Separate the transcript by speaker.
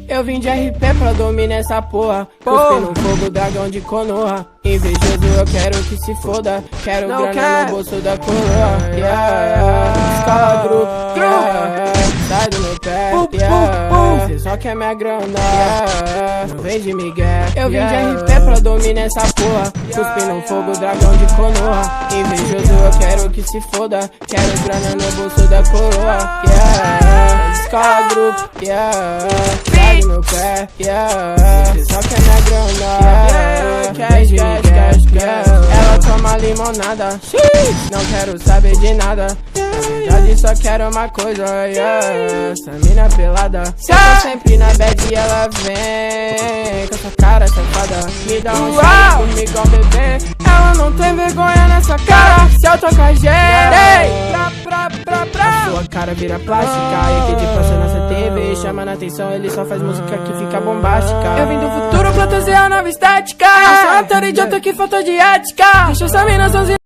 Speaker 1: Eu vim de RP pra dominar essa porra. Cuspi no fogo, dragão de Konoha. Invejoso, eu quero que se foda. Quero
Speaker 2: Não
Speaker 1: grana
Speaker 2: quer.
Speaker 1: no bolso da coroa. Escala grupo, sai do meu pé. Cê só quer minha grana, não vem de migué. Eu vim de RP pra dominar essa porra. Cuspi no fogo, dragão de Konoha. Invejoso, eu quero que se foda. Quero grana no bolso da coroa. Escala grupo, sai do meu pé. Cê só quer minha grana, cash, cash, cash. Ela toma limonada, não quero saber de nada. Na verdade só quero uma coisa, essa mina pelada. Eu tô sempre na bad e ela vem com essa cara safada. Me dá um chá comigo, bebê. Ela não tem vergonha nessa cara. Se eu tocar a sua cara vira plástica. E aqui de passa nessa TV, chamando a atenção, ele só faz música que fica bombástica. Eu vim do futuro, proteger a nova estética. Eu sou um ator idiota que falta de ética. Deixa essa mina sozinha.